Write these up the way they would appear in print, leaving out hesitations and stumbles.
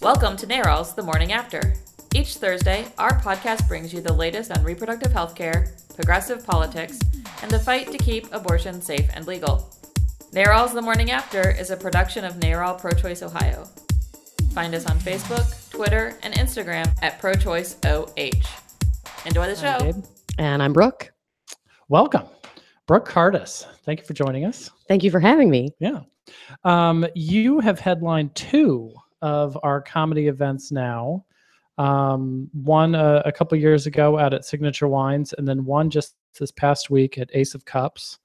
Welcome to NARAL's The Morning After. Each Thursday, our podcast brings you the latest on reproductive health care, progressive politics, and the fight to keep abortion safe and legal. NARAL's The Morning After is a production of NARAL Pro-Choice Ohio. Find us on Facebook, Twitter, and Instagram at Pro-Choice OH. Enjoy the show. I'm Gabe. And I'm Brooke. Welcome. Brooke Cartus. Thank you for joining us. Thank you for having me. Yeah. You have headlined two of our comedy events now. One a couple years ago out at Signature Wines, and then one just this past week at Ace of Cups.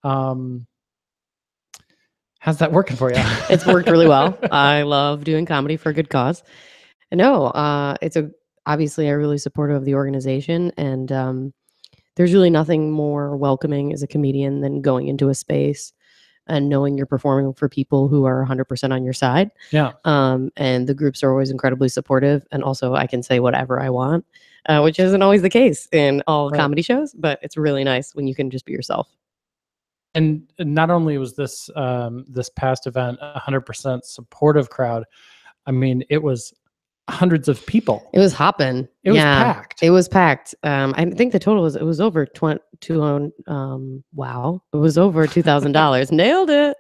How's that working for you? It's worked really well. I love doing comedy for a good cause. And obviously I'm really supportive of the organization, and there's really nothing more welcoming as a comedian than going into a space and knowing you're performing for people who are 100% on your side. Yeah. And the groups are always incredibly supportive. And also I can say whatever I want, which isn't always the case in all comedy shows, but it's really nice when you can just be yourself. And not only was this this past event 100% supportive crowd, I mean, it was hundreds of people. It was hopping. It was packed. It was packed. I think the total was over wow. It was over $2,000. Nailed it.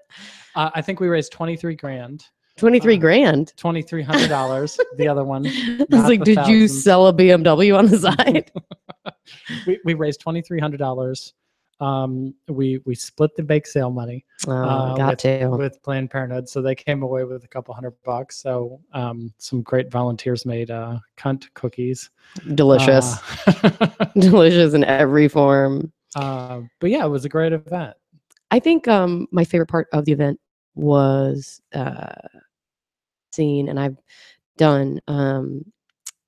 I think we raised 23 grand. 23 grand. $2,300. The other one. I was like, did you sell a BMW on the side? we raised $2,300. We split the bake sale money with Planned Parenthood, so they came away with a couple $100. So some great volunteers made cunt cookies. Delicious. Delicious in every form. But yeah, it was a great event. I think my favorite part of the event was seeing, and I've done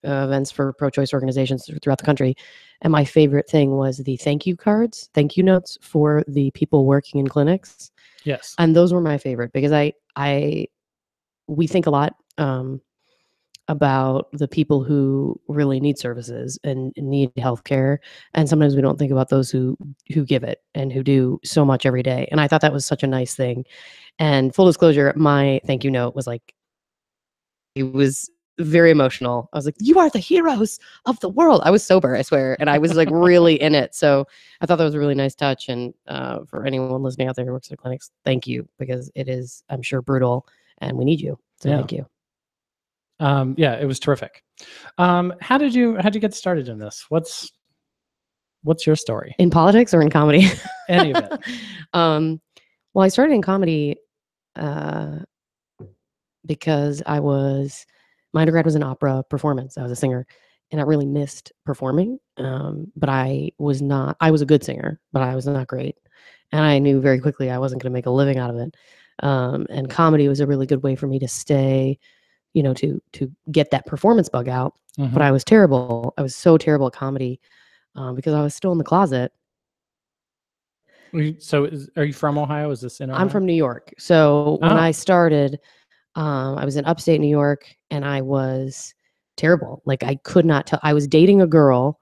events for pro-choice organizations throughout the country. And my favorite thing was the thank you cards, thank you notes for the people working in clinics. Yes. And those were my favorite because we think a lot about the people who really need services and need healthcare. And sometimes we don't think about those who give it and who do so much every day. And I thought that was such a nice thing. And full disclosure, my thank you note was it was very emotional. I was like, you are the heroes of the world. I was sober, I swear. And I was really in it. So I thought that was a really nice touch. And for anyone listening out there who works at clinics, thank you, because it is, I'm sure, brutal and we need you. So thank you. Yeah, it was terrific. How'd you get started in this? What's your story? In politics or in comedy? Any of it. Well, I started in comedy because my undergrad was in opera performance. I was a singer and I really missed performing. But I was a good singer, but I was not great. And I knew very quickly I wasn't going to make a living out of it. And comedy was a really good way for me to stay, to get that performance bug out. Mm-hmm. But I was terrible. I was so terrible at comedy because I was still in the closet. So are you from Ohio? Is this in Ohio? I'm from New York. So when I started, I was in upstate New York and I was terrible. I could not tell. I was dating a girl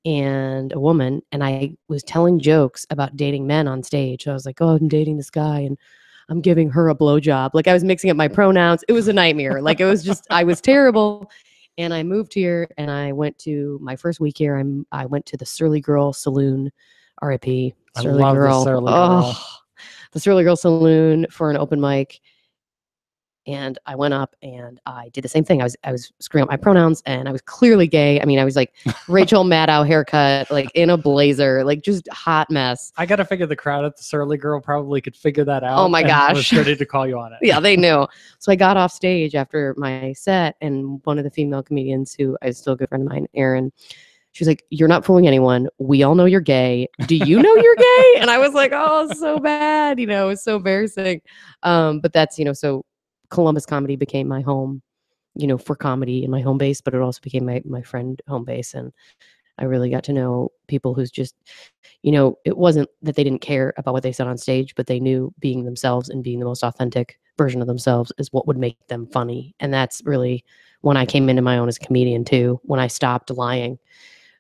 and a woman, and I was telling jokes about dating men on stage. So I was like, oh, I'm dating this guy and I'm giving her a blowjob. I was mixing up my pronouns. It was a nightmare. It was just, I was terrible. And I moved here and I went to my first week here. I went to the Surly Girl Saloon, RIP. Surly Girl. The Surly Girl. The Surly Girl Saloon for an open mic. And I went up and I did the same thing. I was screwing up my pronouns and I was clearly gay. I mean, I was like Rachel Maddow haircut, in a blazer, just hot mess. I got to figure the crowd at the Surly Girl probably could figure that out. Oh my gosh. Was ready to call you on it. Yeah, they knew. So I got off stage after my set and one of the female comedians who is still a good friend of mine, Erin, she was like, you're not fooling anyone. We all know you're gay. Do you know you're gay? And I was like, oh, so bad. It was so embarrassing. But that's, so Columbus comedy became my home, for comedy and my home base, but it also became my friend home base. And I really got to know people who's just, it wasn't that they didn't care about what they said on stage, but they knew being themselves and being the most authentic version of themselves is what would make them funny. And that's really when I came into my own as a comedian too, when I stopped lying,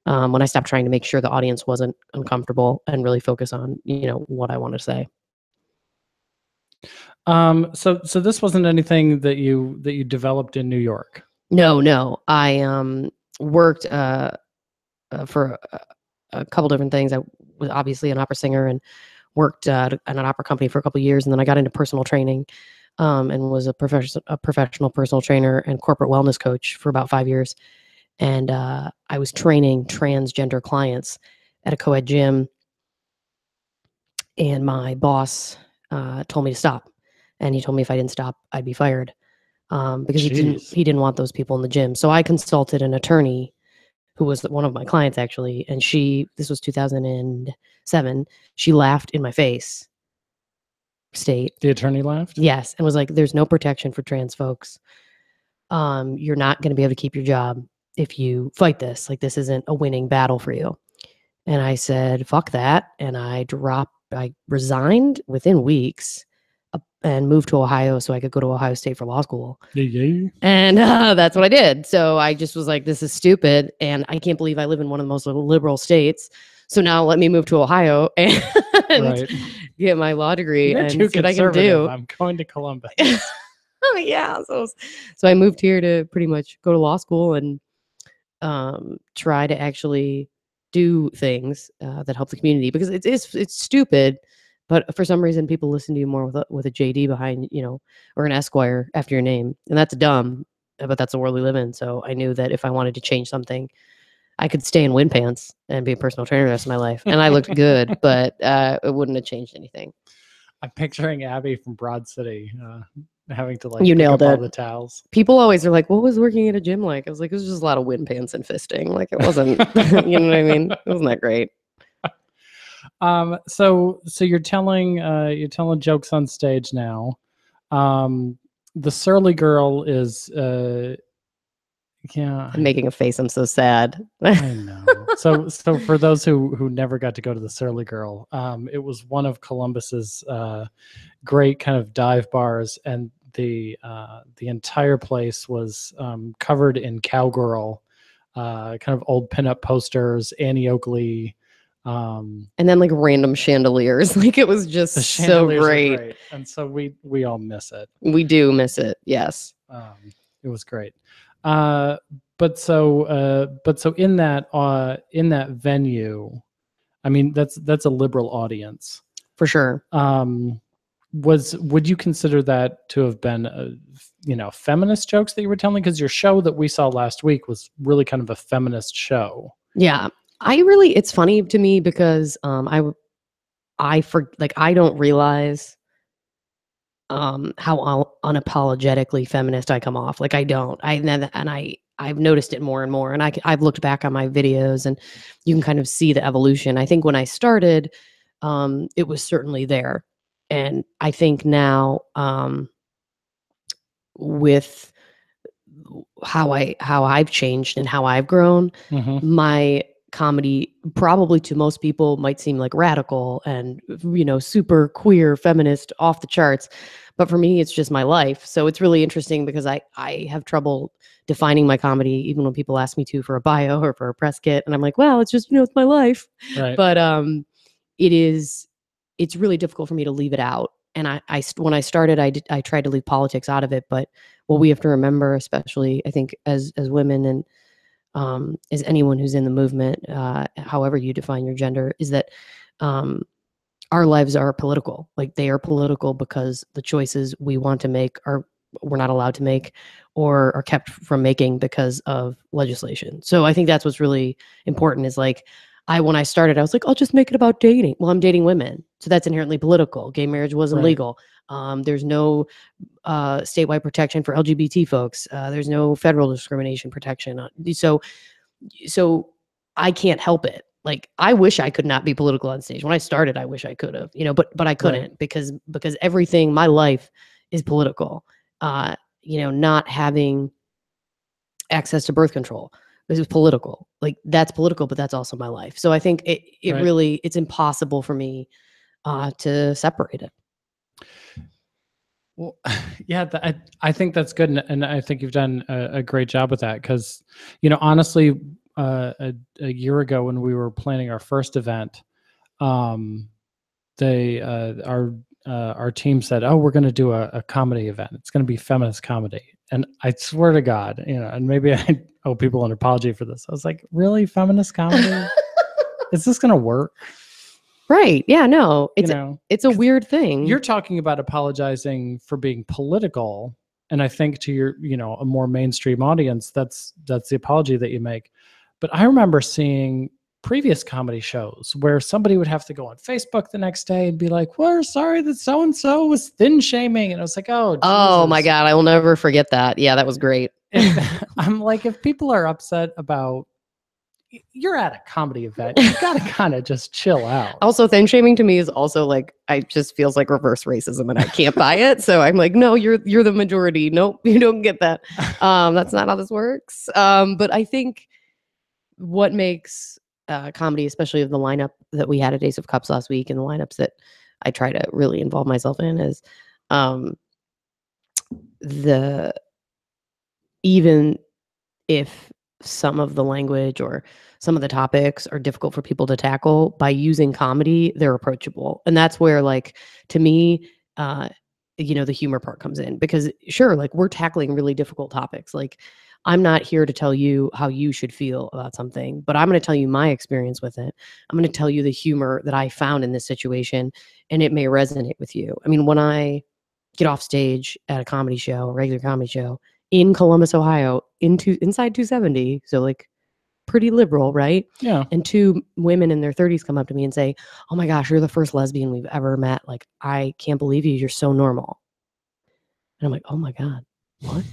when I stopped trying to make sure the audience wasn't uncomfortable and really focus on, what I wanted to say. So this wasn't anything that you developed in New York? No. I worked for a couple different things. I was obviously an opera singer and worked at an opera company for a couple of years, and then I got into personal training, and was a professional personal trainer and corporate wellness coach for about 5 years. And I was training transgender clients at a co-ed gym, and my boss told me to stop, and he told me if I didn't stop, I'd be fired, because he didn't want those people in the gym. So I consulted an attorney who was one of my clients, actually, and this was 2007. She laughed in my face. The attorney laughed? Yes, and was like, "There's no protection for trans folks. You're not going to be able to keep your job if you fight this. Like, this isn't a winning battle for you." And I said, "Fuck that," and I resigned within weeks, and moved to Ohio so I could go to Ohio State for law school. Yeah. And that's what I did. So I just was like, this is stupid, and I can't believe I live in one of the most liberal states. So now let me move to Ohio and get my law degree. You're and too see what I can do. I'm going to Columbus. Oh yeah. So I moved here to pretty much go to law school and try to actually do things that help the community, because it's stupid. But for some reason, people listen to you more with a JD behind, or an Esquire after your name. And that's dumb, but that's the world we live in. So I knew that if I wanted to change something, I could stay in wind pants and be a personal trainer the rest of my life. And I looked good, but it wouldn't have changed anything. I'm picturing Abby from Broad City having to you pick nailed up it. all the towels. People always are like, what was working at a gym like? I was like, it was just a lot of wind pants and fisting. Like, it wasn't, you know what I mean? It wasn't that great. So you're telling jokes on stage now. The surly girl is I'm making a face. I'm so sad. I know. So for those who never got to go to the surly girl, it was one of Columbus's great kind of dive bars, and the entire place was covered in cowgirl, kind of old pinup posters, Annie Oakley. And then like random chandeliers. Like, it was just so great. And so we all miss it. We do miss it. Yes. It was great. But so in that venue, I mean, that's a liberal audience for sure. Would you consider that to have been feminist jokes that you were telling? Because your show that we saw last week was really kind of a feminist show. Yeah. It's funny to me because I don't realize how unapologetically feminist I come off. Like, I don't. I've noticed it more and more, and I've looked back on my videos, and you can kind of see the evolution. I think when I started, it was certainly there, and I think now, with how I've changed and how I've grown, my comedy probably to most people might seem like radical and super queer, feminist, off the charts, but for me it's just my life. So it's really interesting because I have trouble defining my comedy, even when people ask me to for a bio or for a press kit, and I'm like, well, it's just it's my life. Right. But it's really difficult for me to leave it out. And I when I started, I tried to leave politics out of it, but what we have to remember, especially I think as women and as anyone who's in the movement, however you define your gender, is that our lives are political. Like, they are political because the choices we want to make we're not allowed to make, or are kept from making because of legislation. So I think that's what's really important, is like, when I started, I was like, I'll just make it about dating. Well, I'm dating women, so that's inherently political. Gay marriage wasn't legal. There's no statewide protection for LGBT folks. There's no federal discrimination protection. So I can't help it. Like, I wish I could not be political on stage. When I started, I wish I could have, but I couldn't, because everything, my life is political. Not having access to birth control, this is political. Like, that's political, but that's also my life. So I think it really, it's impossible for me to separate it. Well, yeah, I think that's good, and I think you've done a great job with that, because honestly, a year ago when we were planning our first event, our our team said, "Oh, we're going to do a comedy event. It's going to be feminist comedy." And I swear to God, and maybe I owe people an apology for this. I was like, "Really, feminist comedy? Is this going to work?" Right? Yeah. No. It's a weird thing. You're talking about apologizing for being political, and I think to your a more mainstream audience, that's the apology that you make. But I remember seeing previous comedy shows where somebody would have to go on Facebook the next day and be like, "We're sorry that so and so was thin shaming," and I was like, "Oh, Jesus. Oh my God, I will never forget that." Yeah, that was great. I'm like, if people are upset about, you're at a comedy event, you gotta kind of just chill out. Also, thin shaming to me is also like, I just feels like reverse racism, and I can't buy it. So I'm like, no, you're the majority. Nope, you don't get that. That's not how this works. But I think what makes comedy, especially of the lineup that we had at Ace of Cups last week, and the lineups that I try to really involve myself in, is even if some of the language or some of the topics are difficult for people to tackle, by using comedy, they're approachable. And that's where, like, to me, the humor part comes in, because sure, like, we're tackling really difficult topics. Like, I'm not here to tell you how you should feel about something, but I'm going to tell you my experience with it. I'm going to tell you the humor that I found in this situation, and it may resonate with you. I mean, when I get off stage at a comedy show, a regular comedy show in Columbus, Ohio, inside 270, so like pretty liberal, right? Yeah. And two women in their 30s come up to me and say, "Oh my gosh, you're the first lesbian we've ever met. Like, I can't believe you. You're so normal." And I'm like, "Oh my God, what?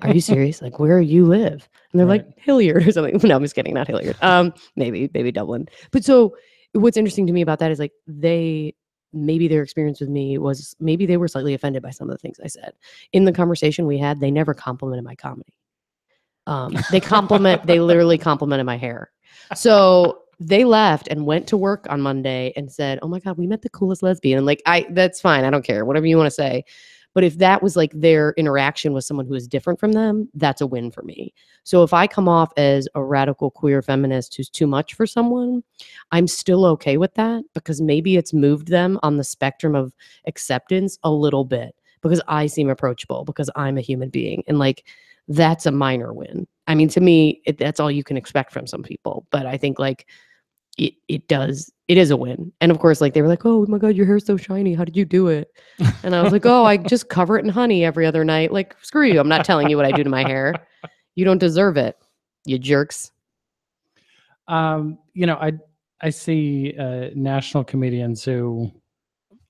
Are you serious? Like, where you live?" And they're like, "Hilliard," or something. No, I'm just kidding. Not Hilliard. Maybe Dublin. But so what's interesting to me about that is, like, maybe their experience with me was, maybe they were slightly offended by some of the things I said. In the conversation we had, they never complimented my comedy. They literally complimented my hair. So they left and went to work on Monday and said, "Oh my God, we met the coolest lesbian." And like, that's fine. I don't care. Whatever you want to say. But if that was like their interaction with someone who is different from them, that's a win for me. So if I come off as a radical queer feminist who's too much for someone, I'm still okay with that, because maybe it's moved them on the spectrum of acceptance a little bit, because I seem approachable, because I'm a human being. And like, that's a minor win. I mean, to me, that's all you can expect from some people. But I think, like, it is a win. And of course, like, they were like, "Oh my God, your hair's so shiny. How did you do it?" And I was like, "Oh, I just cover it in honey every other night." Like, screw you. I'm not telling you what I do to my hair. You don't deserve it, you jerks. I see national comedians who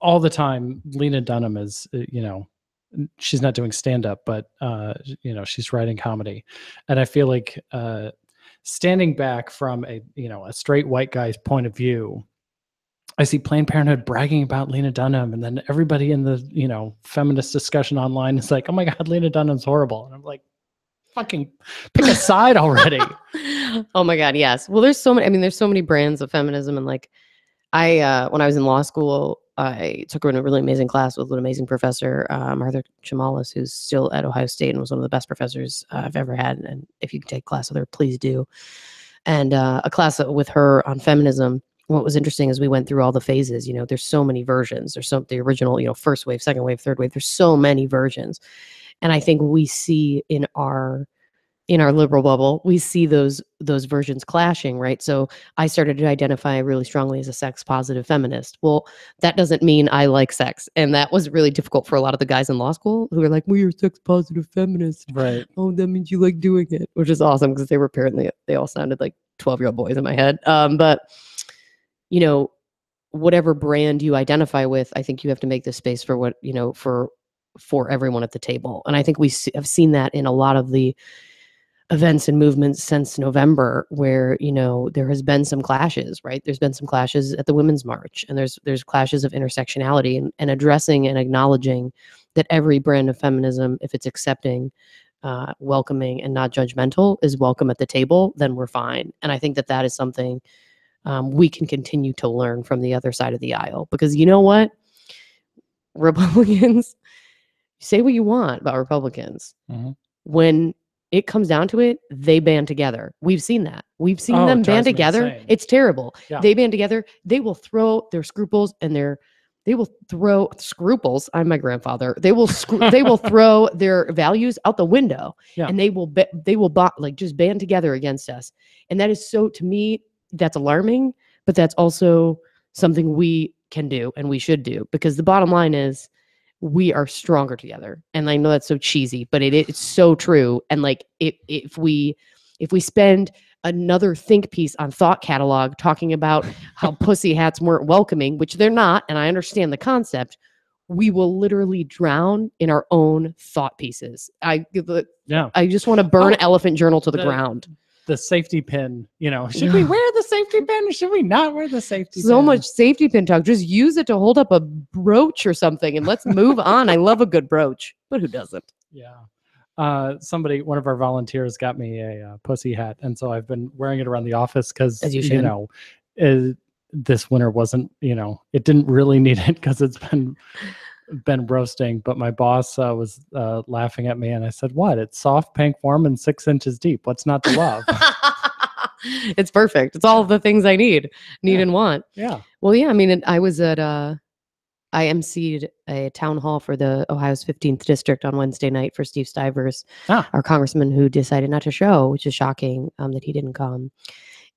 all the time, Lena Dunham is, she's not doing stand-up, but she's writing comedy. And I feel like standing back from a straight white guy's point of view, I see Planned Parenthood bragging about Lena Dunham, and then everybody in the feminist discussion online is like, "Oh my God, Lena Dunham's horrible." And I'm like, fucking pick a side already. Oh my God, yes. Well, there's so many brands of feminism. And like, when I was in law school, I took a really amazing class with an amazing professor, Martha Chamalis, who's still at Ohio State and was one of the best professors I've ever had. And if you can take a class with her, please do. And a class with her on feminism. What was interesting is we went through all the phases. There's so many versions. There's the original, first wave, second wave, third wave. There's so many versions. And I think we see in our liberal bubble, we see those versions clashing, right? So I started to identify really strongly as a sex positive feminist. Well, that doesn't mean I like sex. And that was really difficult for a lot of the guys in law school who were like, "Well, you're a sex positive feminist." Right. "Oh, that means you like doing it," which is awesome, because they all sounded like 12-year-old boys in my head. But whatever brand you identify with, I think you have to make the space for what, for everyone at the table. And I think we have seen that in a lot of the events and movements since November, where there has been some clashes, right? There's been some clashes at the Women's March, and there's clashes of intersectionality, and addressing and acknowledging that every brand of feminism, if it's accepting, welcoming, and not judgmental, is welcome at the table, then we're fine. And I think that is something we can continue to learn from the other side of the aisle, because you know what, Republicans, say what you want about Republicans, when it comes down to it, they band together. We've seen that. We've seen them band together. It's terrible. Yeah. They band together. They will throw their scruples and they will throw scruples. I'm my grandfather. They will they will throw their values out the window, and they will like just band together against us. And that is so, to me, that's alarming, but that's also something we can do and we should do, because the bottom line is we are stronger together. And I know that's so cheesy, but it's so true. And like if we spend another think piece on Thought Catalog talking about how pussy hats weren't welcoming, which they're not, and I understand the concept, we will literally drown in our own thought pieces. I just want to burn Elephant Journal to the ground. The safety pin, should we wear the safety pin or should we not wear the safety pin? So much safety pin talk. Just use it to hold up a brooch or something and let's move on. I love a good brooch, but who doesn't? Yeah. One of our volunteers got me a pussy hat. And so I've been wearing it around the office because, this winter wasn't, it didn't really need it because it's been roasting, but my boss was laughing at me, and I said, "What? It's soft, pink, warm, and 6 inches deep. What's not to love?" It's perfect. It's all the things I need and want. Yeah. Well, yeah. I mean, I was at I emceed a town hall for the Ohio's 15th district on Wednesday night for Steve Stivers, our congressman, who decided not to show, which is shocking that he didn't come.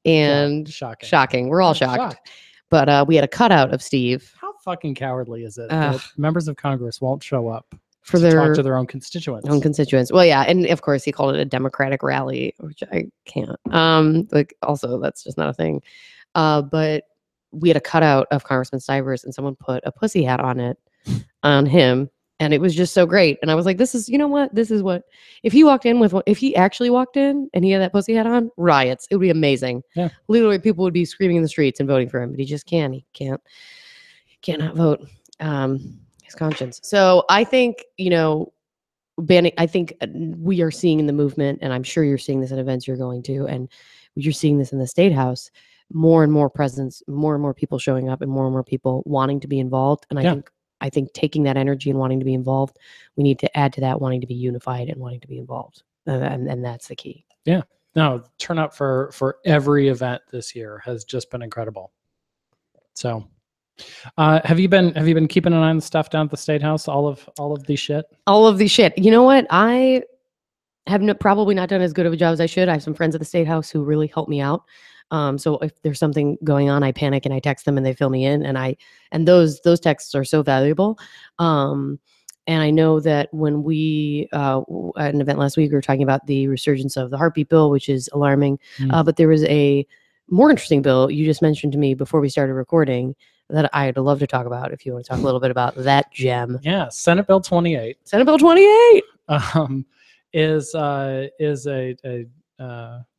And shocking. We're all shocked. But we had a cutout of Steve. How fucking cowardly is it that members of Congress won't show up to talk to their own constituents? Well, yeah, and of course he called it a Democratic rally, which I can't. Also, that's just not a thing. But we had a cutout of Congressman Stivers, and someone put a pussy hat on him, and it was just so great. And I was like, this is what if he walked in with one, if he actually walked in and he had that pussy hat on, riots. It would be amazing. Yeah, literally, people would be screaming in the streets and voting for him, but he just can't. He cannot vote. His conscience. So I think, banning, I think we are seeing in the movement, and I'm sure you're seeing this at events you're going to, and you're seeing this in the State House, more and more presence, more and more people showing up, and more people wanting to be involved. And I think taking that energy and wanting to be involved, we need to add to that wanting to be unified and wanting to be involved. And that's the key. Yeah. No, turnout for every event this year has just been incredible. So have you been keeping an eye on the stuff down at the State House? All of these shit? All of these shit. You know what? I have probably not done as good of a job as I should. I have some friends at the State House who really help me out. So if there's something going on, I panic and I text them and they fill me in, and those texts are so valuable. And I know that when we at an event last week, we were talking about the resurgence of the heartbeat bill, which is alarming. But there was a more interesting bill you just mentioned to me before we started recording that I'd love to talk about. If you want to talk a little bit about that gem. Yeah, Senate Bill 28. Senate Bill 28 is a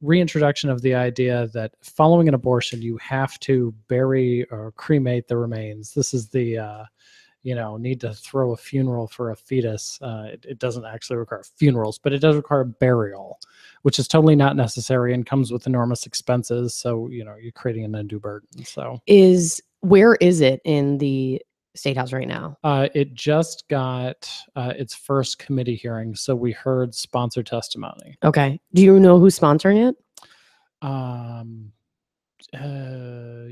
reintroduction of the idea that following an abortion, you have to bury or cremate the remains. This is the, need to throw a funeral for a fetus. It doesn't actually require funerals, but it does require burial, which is totally not necessary and comes with enormous expenses. So, you're creating an undue burden. So where is it in the State House right now? It just got its first committee hearing, so we heard sponsor testimony. Okay. Do you know who's sponsoring it?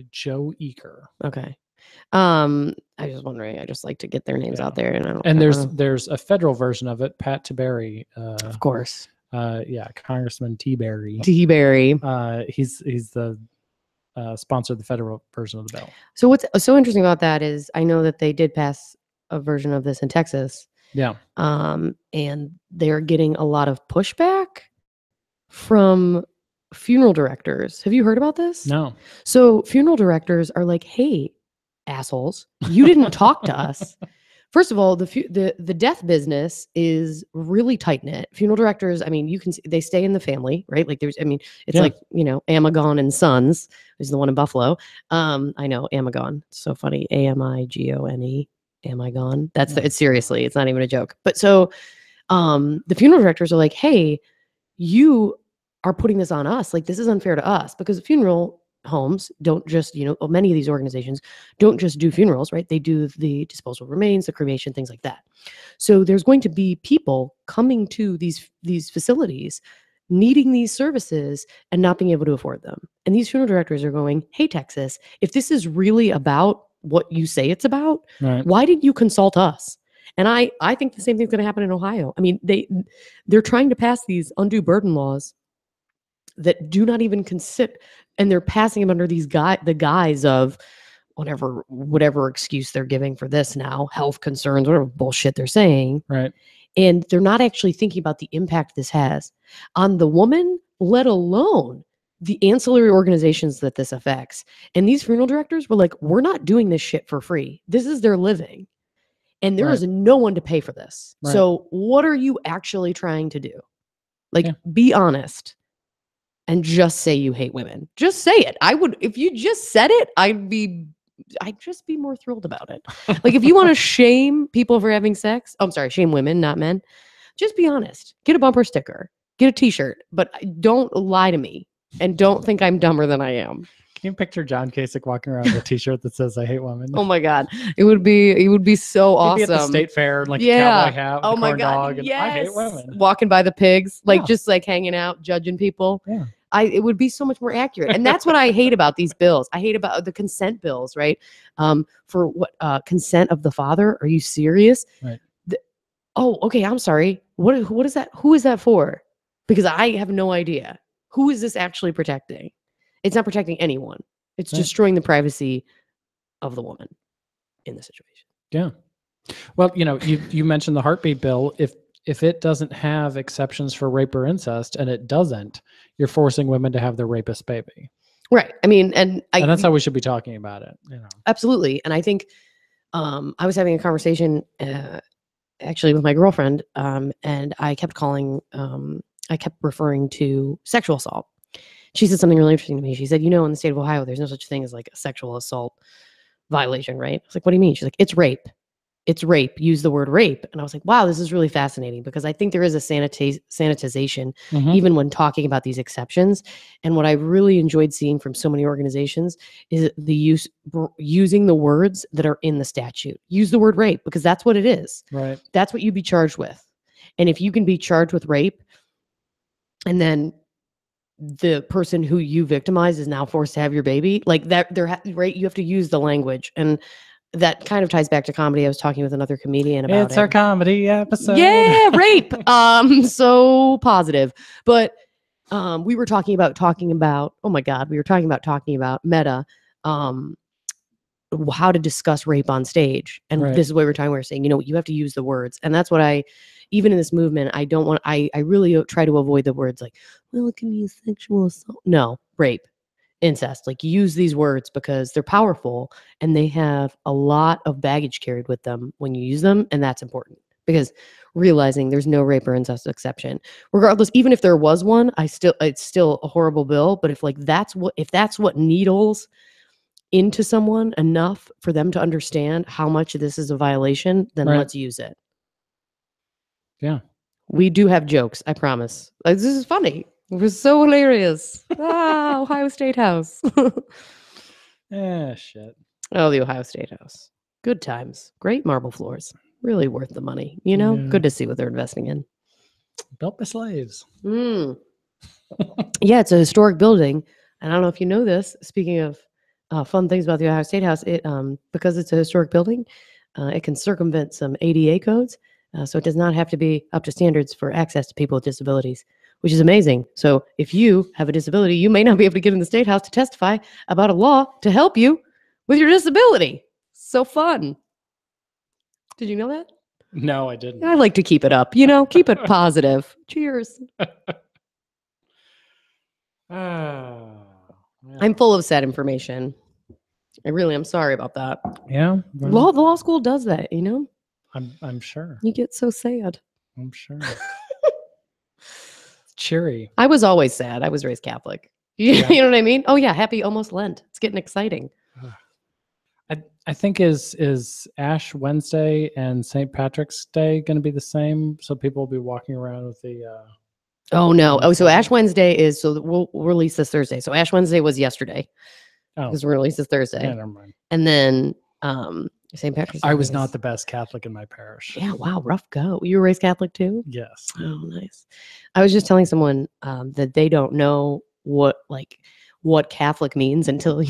Joe Eaker. Okay. I was wondering. I just like to get their names out there, and there's a federal version of it. Pat Tiberi, of course. Congressman Tiberi. He's the sponsor the federal version of the bill. So what's so interesting about that is I know that they did pass a version of this in Texas. Yeah. And they're getting a lot of pushback from funeral directors. Have you heard about this? No. So funeral directors are like, hey, assholes, you didn't talk to us. First of all, the death business is really tight knit. Funeral directors, I mean, you can see they stay in the family, right? Like it's like, Amagon and Sons is the one in Buffalo. I know Amagon. It's so funny. Amigone, Amagon. It's seriously, it's not even a joke. But so the funeral directors are like, hey, you are putting this on us. Like, this is unfair to us, because funeral homes don't just, many of these organizations don't just do funerals, right? They do the disposal of remains, the cremation, things like that. So there's going to be people coming to these facilities needing these services and not being able to afford them. And these funeral directors are going, hey, Texas, if this is really about what you say it's about, Right. why didn't you consult us? And I think the same thing's going to happen in Ohio. I mean, they're trying to pass these undue burden laws that do not even consider, and they're passing them under the guise of whatever excuse they're giving for this now, health concerns, whatever bullshit they're saying. Right. And they're not actually thinking about the impact this has on the woman, let alone the ancillary organizations that this affects. And these funeral directors were like, we're not doing this shit for free. This is their living. And there is no one to pay for this. Right. So what are you actually trying to do? Like, be honest and just say you hate women. Just say it. If you just said it, I'd just be more thrilled about it. Like, if you want to shame people for having sex, shame women, not men, just be honest. Get a bumper sticker, get a t-shirt, but don't lie to me and don't think I'm dumber than I am. Can you picture John Kasich walking around with a t-shirt that says "I hate women"? Oh my God. It would be so awesome. He'd be at the state fair, like a cowboy hat, oh my corn God. dog, and Yes. I hate women. Walking by the pigs, just like hanging out, judging people. Yeah. It would be so much more accurate. And that's what I hate about these bills. I hate about the consent bills, right? For what consent of the father? Are you serious? Right. Okay. I'm sorry. What is that? Who is that for? Because I have no idea. Who is this actually protecting? It's not protecting anyone. It's destroying the privacy of the woman in the situation. Yeah. Well, you mentioned the heartbeat bill. If it doesn't have exceptions for rape or incest, and it doesn't, you're forcing women to have their rapist baby. Right. I mean, and that's how we should be talking about it. Absolutely. And I think I was having a conversation actually with my girlfriend, and I kept referring to sexual assault. She said something really interesting to me. She said, in the state of Ohio, there's no such thing as like a sexual assault violation, right? I was like, what do you mean? She's like, it's rape. It's rape. Use the word rape. And I was like, wow, this is really fascinating, because I think there is a sanitization even when talking about these exceptions. And what I really enjoyed seeing from so many organizations is the using the words that are in the statute. Use the word rape, because that's what it is. Right. That's what you'd be charged with. And if you can be charged with rape, and then the person who you victimized is now forced to have your baby, like that, right? You have to use the language. And that kind of ties back to comedy. I was talking with another comedian about It's our comedy episode. Yeah, rape. So positive. But we were talking about, oh my God, we were talking about meta, how to discuss rape on stage. And this is what we were saying, you have to use the words. And that's what even in this movement, I really try to avoid the words like, well, it can be sexual assault. No, rape, incest. Like, use these words because they're powerful and they have a lot of baggage carried with them when you use them. And that's important, because realizing there's no rape or incest exception, regardless, even if there was one, it's still a horrible bill. But if that's what needles into someone enough for them to understand how much this is a violation, then let's use it. Yeah. We do have jokes, I promise. This is funny. It was so hilarious. Ohio State House. Shit. Oh, the Ohio State House. Good times. Great marble floors. Really worth the money. Good to see what they're investing in. Built by slaves. Yeah, it's a historic building. And I don't know if you know this. Speaking of fun things about the Ohio State House, it because it's a historic building, it can circumvent some ADA codes. So it does not have to be up to standards for access to people with disabilities, which is amazing. So if you have a disability, you may not be able to get in the State House to testify about a law to help you with your disability. So fun. Did you know that? No, I didn't. I like to keep it up, keep it positive. Cheers. I'm full of sad information. I'm sorry about that. Yeah. The law school does that, I'm sure. You get so sad. I'm sure. Cheery. I was always sad. I was raised Catholic. You know what I mean? Oh yeah, happy almost Lent. It's getting exciting. I think is Ash Wednesday and St. Patrick's Day going to be the same? So people will be walking around with the. Oh no! Oh, so Ash Wednesday is we'll release this Thursday. So Ash Wednesday was yesterday. Oh, because we'll release this Thursday. Yeah, never mind. And then St. Patrick's Day. I was not the best Catholic in my parish. Yeah, wow, rough go. You were raised Catholic too? Yes. Oh, nice. I was just telling someone that they don't know what Catholic means until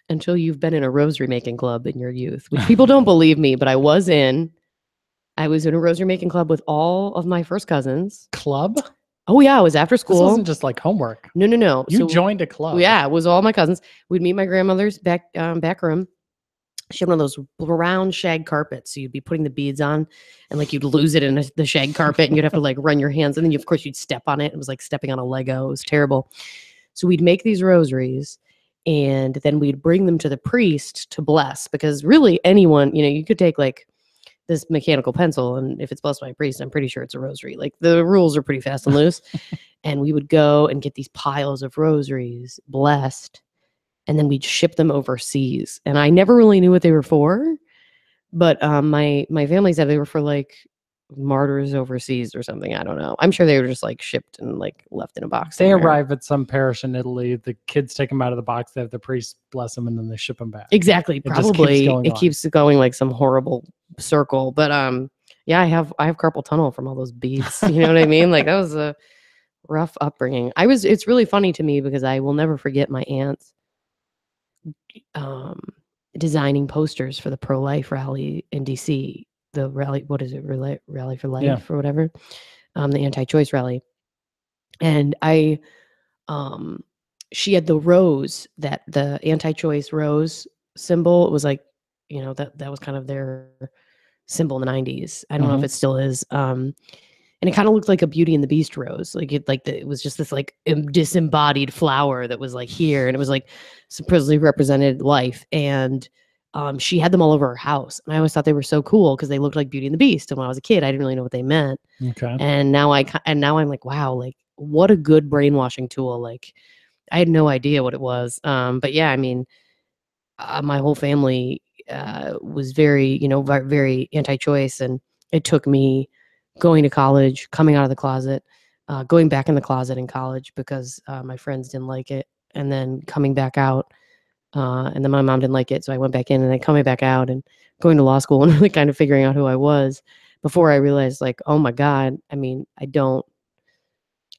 until you've been in a rosary making club in your youth, which people don't believe me, but I was in a rosary making club with all of my first cousins. Club? Oh yeah, it was after school. This wasn't just like homework. No. You joined a club. Yeah, it was all my cousins. We'd meet my grandmother's back room. She had one of those brown shag carpets. So you'd be putting the beads on and like you'd lose it in the shag carpet and you'd have to like run your hands. And then of course you'd step on it. It was like stepping on a Lego. It was terrible. So we'd make these rosaries and then we'd bring them to the priest to bless, because really anyone, you could take like this mechanical pencil and if it's blessed by a priest, I'm pretty sure it's a rosary. Like the rules are pretty fast and loose. And we would go and get these piles of rosaries blessed. And then we'd ship them overseas. And I never really knew what they were for. But my family said they were for like martyrs overseas or something. I don't know. I'm sure they were just like shipped and like left in a box. They arrive at some parish in Italy. The kids take them out of the box. They have the priest bless them and then they ship them back. Exactly. Probably it keeps going like some horrible circle. But yeah, I have carpal tunnel from all those beads. You know what I mean? Like that was a rough upbringing. It's really funny to me because I will never forget my aunts designing posters for the pro-life rally in DC, the rally, what is it, rally for life or whatever, the anti-choice rally. And she had the rose, that the anti-choice rose symbol. It was like, that was kind of their symbol in the 90s. I don't know if it still is. And it kind of looked like a Beauty and the Beast rose. Like it was just this like disembodied flower that was like here. And it was like supposedly represented life. And she had them all over her house. And I always thought they were so cool because they looked like Beauty and the Beast. And when I was a kid, I didn't really know what they meant. Okay. And now I'm like, wow, like what a good brainwashing tool. Like I had no idea what it was. But yeah, I mean, my whole family was very, very anti-choice. And it took me going to college, coming out of the closet, going back in the closet in college because my friends didn't like it, and then coming back out, and then my mom didn't like it, so I went back in, and then coming back out and going to law school and really kind of figuring out who I was before I realized, like, oh my God, I mean, I don't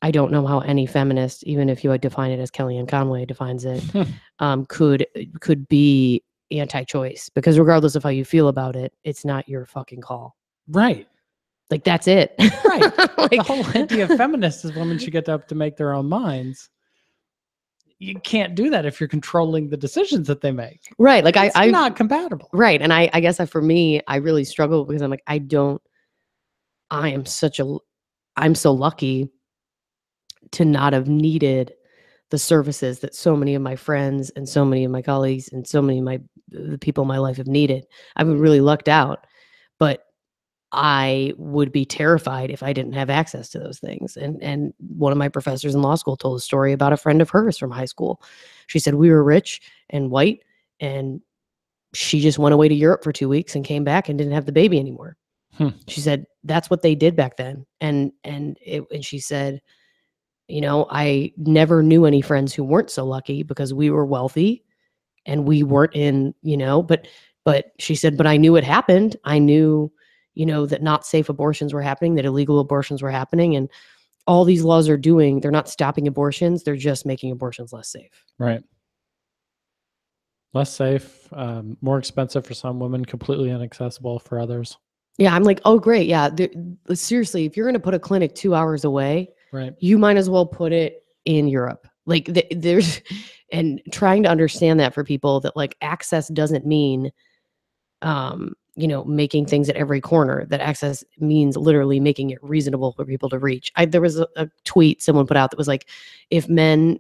know how any feminist, even if you would define it as Kellyanne Conway defines it, could be anti-choice, because regardless of how you feel about it, it's not your fucking call. Right. Like, that's it. Right. Like, the whole idea of feminists is women should get up to make their own minds. You can't do that if you're controlling the decisions that they make. Right. Like it's not compatible. Right. And I guess for me, I really struggle because I'm like, I'm so lucky to not have needed the services that so many of my friends and so many of my colleagues and so many of the people in my life have needed. I've been really lucked out, but I would be terrified if I didn't have access to those things. And one of my professors in law school told a story about a friend of hers from high school. She said, we were rich and white, and she just went away to Europe for 2 weeks and came back and didn't have the baby anymore. She said, that's what they did back then. And she said, I never knew any friends who weren't so lucky because we were wealthy and we weren't in, but she said, but I knew it happened. I knew, that not safe abortions were happening, that illegal abortions were happening. And all these laws are doing, they're not stopping abortions. They're just making abortions less safe. Right. Less safe, more expensive for some women, completely inaccessible for others. Yeah. I'm like, oh, great. Yeah. Seriously, if you're going to put a clinic 2 hours away, right, you might as well put it in Europe. Like there's, and trying to understand that for people, that like access doesn't mean, making things at every corner. That access means literally making it reasonable for people to reach. There was a tweet someone put out that was like, if men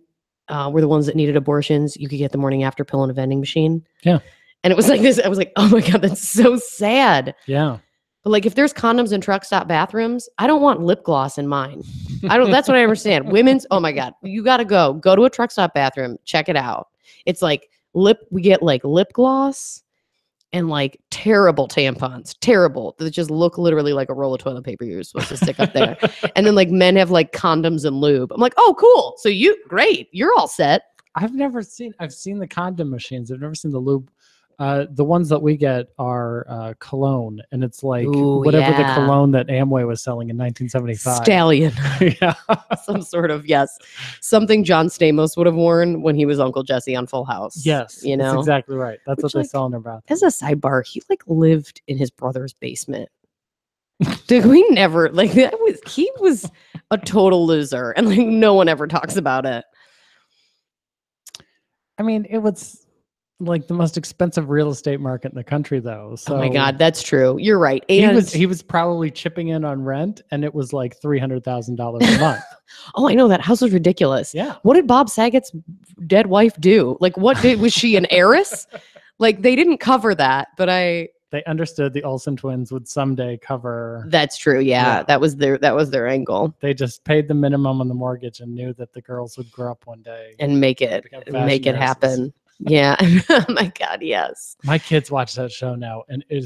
were the ones that needed abortions, you could get the morning after pill in a vending machine. Yeah. And it was like this. I was like, oh my God, that's so sad. Yeah. But like, if there's condoms in truck stop bathrooms, I don't want lip gloss in mine. That's what I understand. Women's, oh my God, you got to go to a truck stop bathroom, check it out. It's like we get like lip gloss and like terrible tampons, terrible, that just look literally like a roll of toilet paper you're supposed to stick up there. And then like men have like condoms and lube. I'm like, oh, cool. So great. You're all set. I've seen the condom machines. I've never seen the lube. The ones that we get are cologne, and it's like whatever the yeah. cologne that Amway was selling in 1975. Stallion. Yeah. Some sort of, yes. Something John Stamos would have worn when he was Uncle Jesse on Full House. Yes, you know? that's exactly right. That's Which, what they like, sell in their bathroom. As a sidebar, he like lived in his brother's basement. Dude, we never he was a total loser, and like no one ever talks about it. I mean, it was like the most expensive real estate market in the country, though. So oh my God, that's true. You're right. And he was probably chipping in on rent, and it was like $300,000 a month. Oh, I know, that house was ridiculous. Yeah. What did Bob Saget's dead wife do? Like, was she an heiress? Like, they didn't cover that, but they understood the Olsen twins would someday cover. That's true. Yeah. That was their angle. They just paid the minimum on the mortgage and knew that the girls would grow up one day and make it happen. Yeah. Oh my God. Yes. My kids watch that show now, and it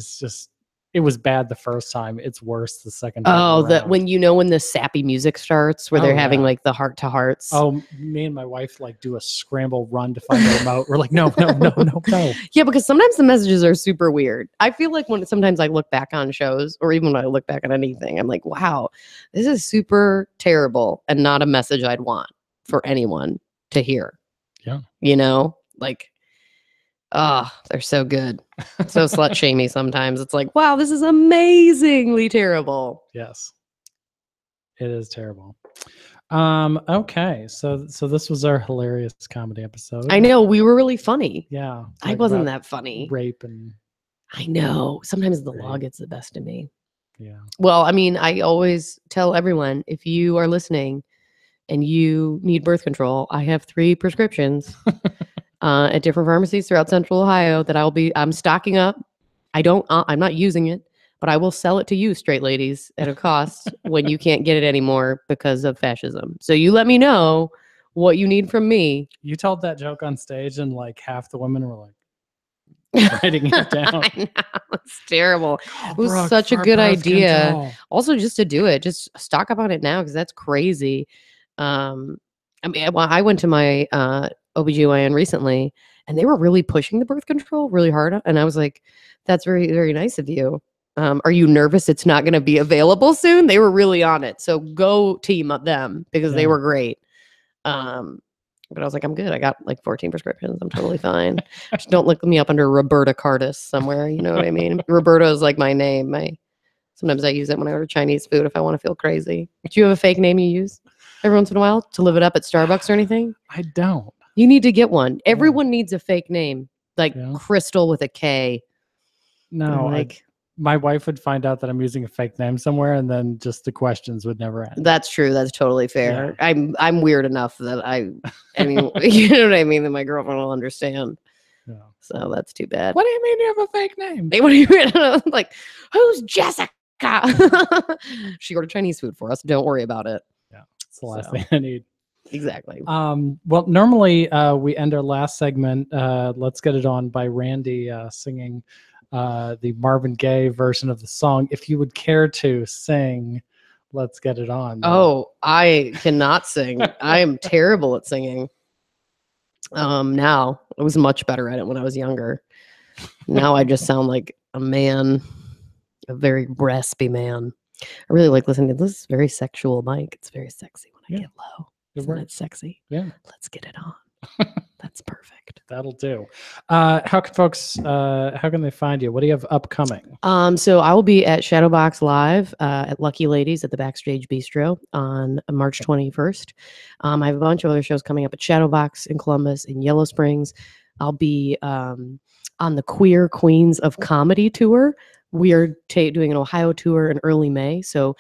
was bad the first time. It's worse the second time. Oh, when the sappy music starts, where they're having like the heart to hearts. Oh, me and my wife like do a scramble run to find the remote. We're like, no. Yeah, because sometimes the messages are super weird. I feel like sometimes I look back on shows, or even when I look back on anything, I'm like, wow, this is super terrible and not a message I'd want for anyone to hear. Yeah. You know, like, oh, they're so good. So slut shamey sometimes. It's like, wow, this is amazingly terrible. Yes. It is terrible. Okay. So this was our hilarious comedy episode. I know, we were really funny. Yeah. I wasn't that funny. Rape and I know. Sometimes the law gets the best of me. Yeah. Well, I mean, I always tell everyone, if you are listening and you need birth control, I have 3 prescriptions at different pharmacies throughout Central Ohio that I'm stocking up. I'm not using it, but I will sell it to you, straight ladies, at a cost when you can't get it anymore because of fascism. So you let me know what you need from me. You told that joke on stage, and like half the women were like writing it down. I know, it's terrible. It was such a good idea. Control. Also, just to do it, just stock up on it now, because that's crazy. I mean, I went to my OBGYN recently, and they were really pushing the birth control really hard. And I was like, that's very, very nice of you. Are you nervous it's not going to be available soon? They were really on it. So go team up them, because they were great. But I was like, I'm good. I got like 14 prescriptions. I'm totally fine. Just don't look me up under Roberta Cartus somewhere. You know what I mean? Roberta is like my name. Sometimes I use it when I order Chinese food if I want to feel crazy. Do you have a fake name you use every once in a while to live it up at Starbucks or anything? I don't. You need to get one. Everyone needs a fake name, like Crystal with a K. No, like my wife would find out that I'm using a fake name somewhere, and then just the questions would never end. That's true. That's totally fair. Yeah. I'm weird enough that I mean, you know what I mean, that my girlfriend will understand. Yeah. So that's too bad. What do you mean you have a fake name? What do you mean? Like, who's Jessica? She ordered Chinese food for us. Don't worry about it. Yeah, it's the last thing I need. Exactly. Well, normally we end our last segment, Let's Get It On, by Randy singing the Marvin Gaye version of the song. If you would care to sing Let's Get It On. Oh, I cannot sing. I am terrible at singing. Now I was much better at it when I was younger. Now I just sound like a man, a very raspy man. I really like listening to this very sexual mic. It's very sexy when I get low. Isn't it sexy? Yeah. Let's get it on. That's perfect. That'll do. How can they find you? What do you have upcoming? So I will be at Shadowbox Live at Lucky Ladies at the Backstage Bistro on March 21st. I have a bunch of other shows coming up at Shadowbox in Columbus, in Yellow Springs. I'll be on the Queer Queens of Comedy tour. We are doing an Ohio tour in early May. So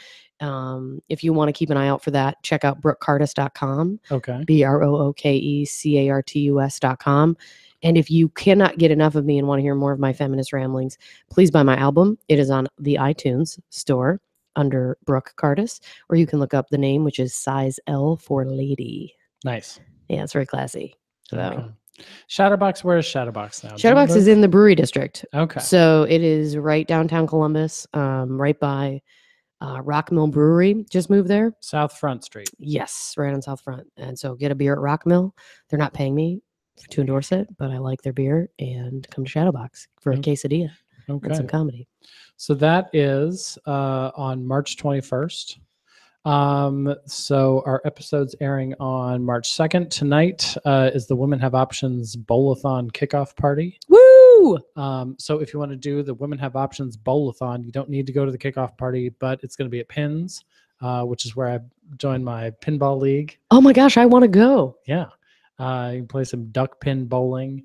if you want to keep an eye out for that, check out BrookeCartus.com. Okay. BROOKECARTUS.com. And if you cannot get enough of me and want to hear more of my feminist ramblings, please buy my album. It is on the iTunes store under Brooke Cartus, or you can look up the name, which is size L for lady. Nice. Yeah, it's very classy. So. Okay. Shadowbox, where is Shadowbox now? Shadowbox is in the Brewery District. Okay. So it is right downtown Columbus, right by Rock Mill Brewery. Just moved there. South Front Street. Yes, right on South Front. And so get a beer at Rock Mill. They're not paying me to endorse it, but I like their beer, and come to Shadowbox for a quesadilla and some comedy. So that is on March 21st. So our episode's airing on March 2nd. Tonight is the Women Have Options Bowl-a-thon kickoff party. Woo! So if you want to do the Women Have Options Bowl-a-thon, you don't need to go to the kickoff party, but it's going to be at Pins, which is where I joined my pinball league. Oh my gosh, I want to go. Yeah. You can play some duck pin bowling.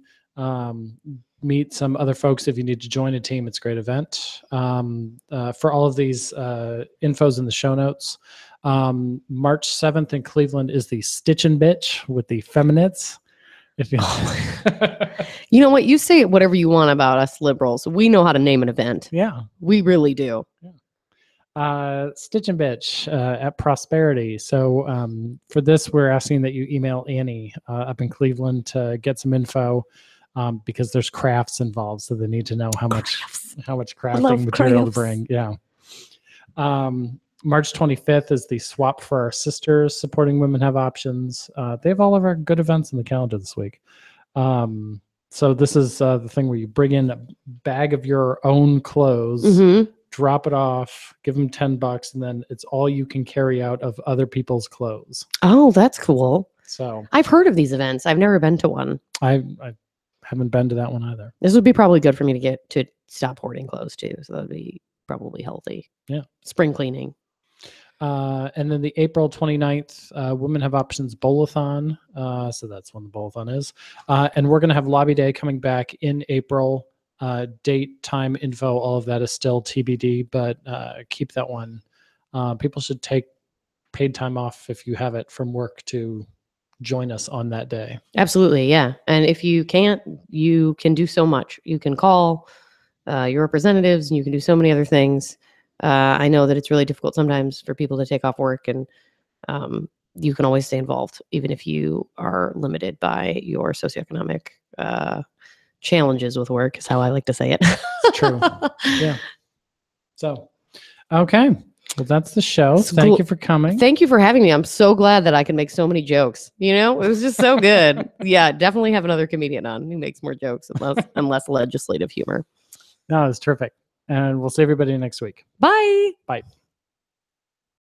Meet some other folks if you need to join a team. It's a great event. For all of these infos in the show notes. March 7th in Cleveland is the Stitch and Bitch with the Feminists. If you You know what? You say whatever you want about us liberals. We know how to name an event. Yeah. We really do. Yeah. Stitch and Bitch at Prosperity. So for this, we're asking that you email Annie up in Cleveland to get some info. Because there's crafts involved, so they need to know how much crafting material to bring. Yeah. March 25th is the Swap for Our Sisters, supporting Women Have Options. They have all of our good events in the calendar this week. So this is the thing where you bring in a bag of your own clothes, drop it off, give them $10, and then it's all you can carry out of other people's clothes. Oh, that's cool. So I've heard of these events. I've never been to one. I haven't been to that one either. This would be probably good for me to get to stop hoarding clothes too. So that'd be probably healthy. Yeah. Spring cleaning. And then the April 29th, Women Have Options Bowl-a-thon. So that's when the Bowl-a-thon is. And we're going to have Lobby Day coming back in April. Date, time, info, all of that is still TBD, but keep that one. People should take paid time off if you have it from work to join us on that day. Absolutely. Yeah. And if you can't, you can do so much. You can call your representatives, and you can do so many other things. I know that it's really difficult sometimes for people to take off work, and you can always stay involved, even if you are limited by your socioeconomic challenges with work, is how I like to say it. It's true. Yeah. So, okay. Well, that's the show. Thank you for coming. Thank you for having me. I'm so glad that I can make so many jokes. You know, it was just so good. Yeah, definitely have another comedian on who makes more jokes and less legislative humor. No, it's terrific. And we'll see everybody next week. Bye. Bye.